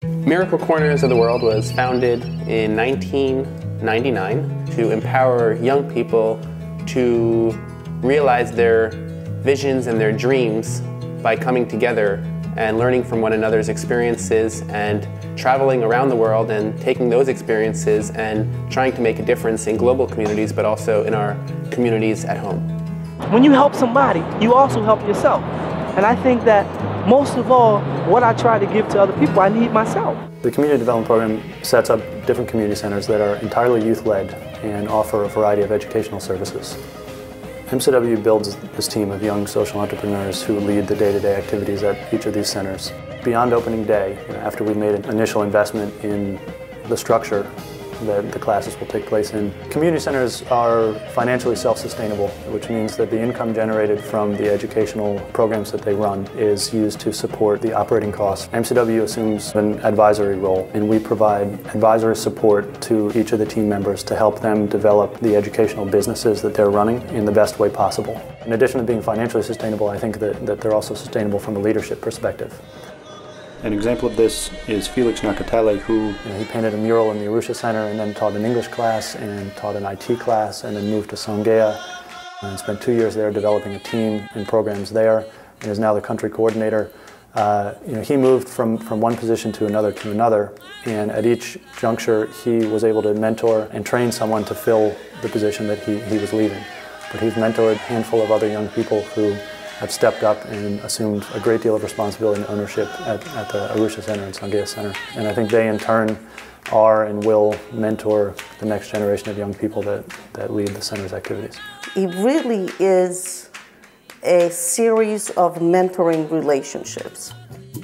Miracle Corners of the World was founded in 1999 to empower young people to realize their visions and their dreams by coming together and learning from one another's experiences and traveling around the world and taking those experiences and trying to make a difference in global communities, but also in our communities at home. When you help somebody, you also help yourself. And I think that most of all, what I try to give to other people, I need myself. The Community Development Program sets up different community centers that are entirely youth-led and offer a variety of educational services. MCW builds this team of young social entrepreneurs who lead the day-to-day activities at each of these centers. Beyond opening day, after we've made an initial investment in the structure that the classes will take place in, community centers are financially self-sustainable, which means that the income generated from the educational programs that they run is used to support the operating costs. MCW assumes an advisory role, and we provide advisory support to each of the team members to help them develop the educational businesses that they're running in the best way possible. In addition to being financially sustainable, I think that they're also sustainable from a leadership perspective. An example of this is Felix Nakatale, who he painted a mural in the Arusha Center and then taught an English class and taught an IT class and then moved to Songea and spent 2 years there developing a team and programs there and is now the country coordinator. He moved from one position to another, and at each juncture he was able to mentor and train someone to fill the position that he was leaving. But he's mentored a handful of other young people who have stepped up and assumed a great deal of responsibility and ownership at the Arusha Center and Songea Center. And I think they in turn are and will mentor the next generation of young people that lead the center's activities. It really is a series of mentoring relationships.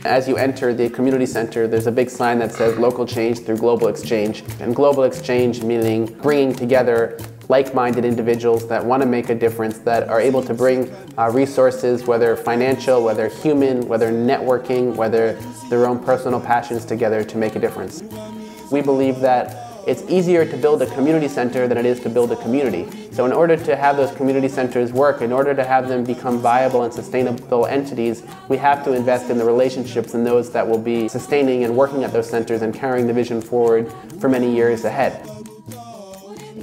As you enter the community center, there's a big sign that says local change through global exchange. And global exchange meaning bringing together like-minded individuals that want to make a difference, that are able to bring resources, whether financial, whether human, whether networking, whether their own personal passions together to make a difference. We believe that it's easier to build a community center than it is to build a community. So in order to have those community centers work, in order to have them become viable and sustainable entities, we have to invest in the relationships and those that will be sustaining and working at those centers and carrying the vision forward for many years ahead.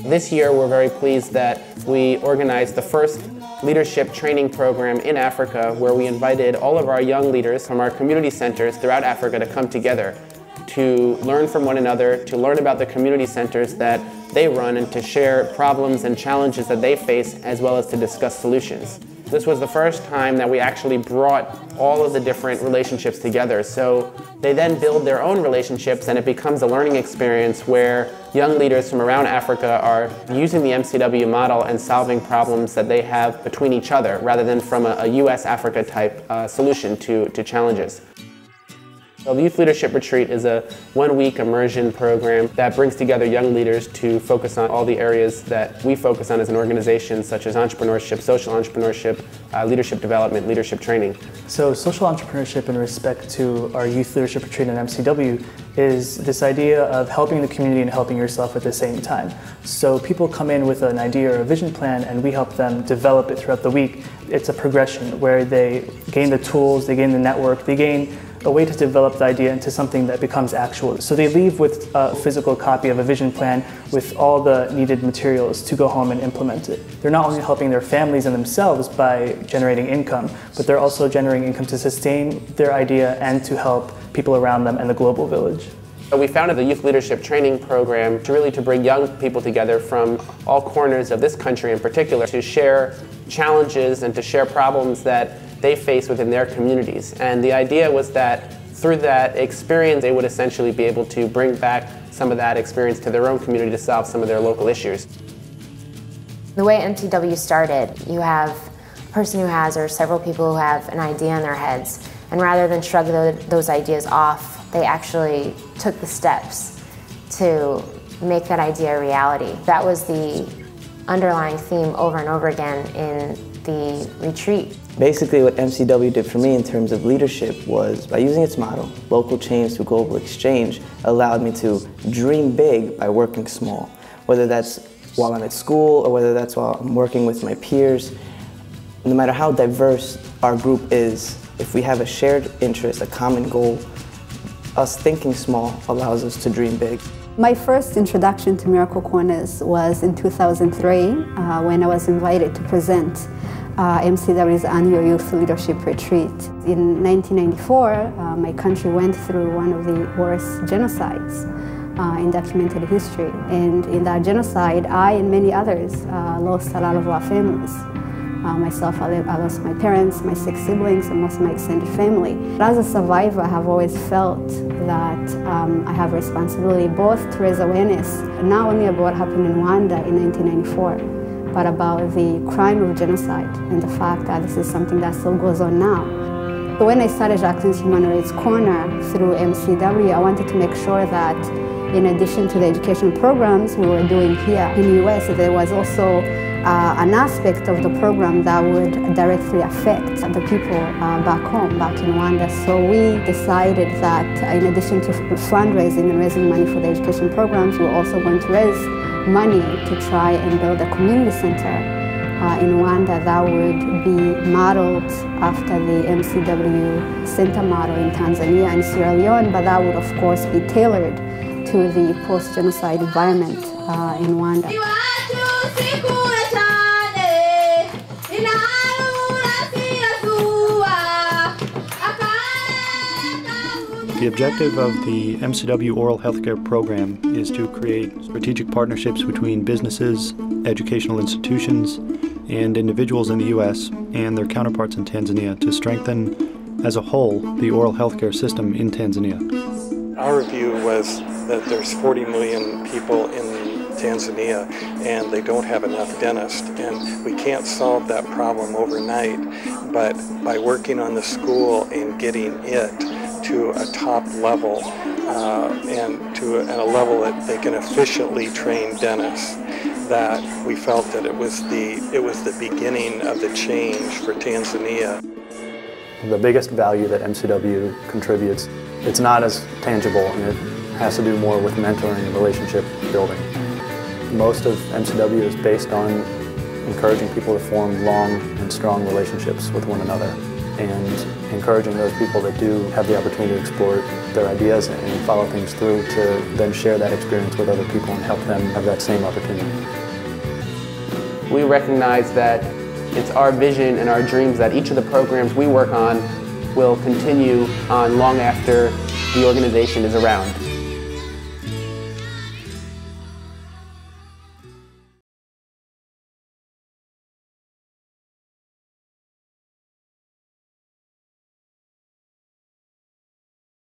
This year, we're very pleased that we organized the first leadership training program in Africa, where we invited all of our young leaders from our community centers throughout Africa to come together to learn from one another, to learn about the community centers that they run, and to share problems and challenges that they face, as well as to discuss solutions. This was the first time that we actually brought all of the different relationships together. So they then build their own relationships, and it becomes a learning experience where young leaders from around Africa are using the MCW model and solving problems that they have between each other, rather than from a US-Africa type solution to challenges. So the Youth Leadership Retreat is a one-week immersion program that brings together young leaders to focus on all the areas that we focus on as an organization, such as entrepreneurship, social entrepreneurship, leadership development, leadership training. So social entrepreneurship in respect to our Youth Leadership Retreat in MCW is this idea of helping the community and helping yourself at the same time. So people come in with an idea or a vision plan, and we help them develop it throughout the week. It's a progression where they gain the tools, they gain the network, they gain a way to develop the idea into something that becomes actual. So they leave with a physical copy of a vision plan with all the needed materials to go home and implement it. They're not only helping their families and themselves by generating income, but they're also generating income to sustain their idea and to help people around them and the global village. We founded the Youth Leadership Training Program to bring young people together from all corners of this country in particular to share challenges and to share problems that they face within their communities. And the idea was that through that experience, they would essentially be able to bring back some of that experience to their own community to solve some of their local issues. The way MCW started, you have a person who has, or several people who have an idea in their heads, and rather than shrug those ideas off, they actually took the steps to make that idea a reality. That was the underlying theme over and over again in the retreat. Basically what MCW did for me in terms of leadership was, by using its motto, local change through global exchange, allowed me to dream big by working small. Whether that's while I'm at school or whether that's while I'm working with my peers. No matter how diverse our group is, if we have a shared interest, a common goal, us thinking small allows us to dream big. My first introduction to Miracle Corners was in 2003 when I was invited to present MCW's annual Youth Leadership Retreat. In 1994, my country went through one of the worst genocides in documented history. And in that genocide, I and many others lost a lot of our families. Myself, I lost my parents, my 6 siblings, and most of my extended family. But as a survivor, I have always felt that I have responsibility both to raise awareness, not only about what happened in Rwanda in 1994, but about the crime of genocide and the fact that this is something that still goes on now. So when I started Jackson's Human Rights Corner through MCW, I wanted to make sure that in addition to the education programs we were doing here in the US, there was also an aspect of the program that would directly affect the people back home, back in Rwanda. So we decided that in addition to fundraising and raising money for the education programs, we were also going to raise money to try and build a community center in Rwanda that would be modeled after the MCW center model in Tanzania and Sierra Leone, but that would of course be tailored to the post-genocide environment in Rwanda. The objective of the MCW Oral Healthcare Program is to create strategic partnerships between businesses, educational institutions, and individuals in the U.S. and their counterparts in Tanzania to strengthen, as a whole, the oral healthcare system in Tanzania. Our view was that there's 40 million people in Tanzania and they don't have enough dentists, and we can't solve that problem overnight, but by working on the school and getting it to a top level and to a level that they can efficiently train dentists, that we felt that it was the beginning of the change for Tanzania. The biggest value that MCW contributes, it's not as tangible, and it has to do more with mentoring and relationship building. Most of MCW is based on encouraging people to form long and strong relationships with one another, and encouraging those people that do have the opportunity to explore their ideas and follow things through to then share that experience with other people and help them have that same opportunity. We recognize that it's our vision and our dreams that each of the programs we work on will continue on long after the organization is around.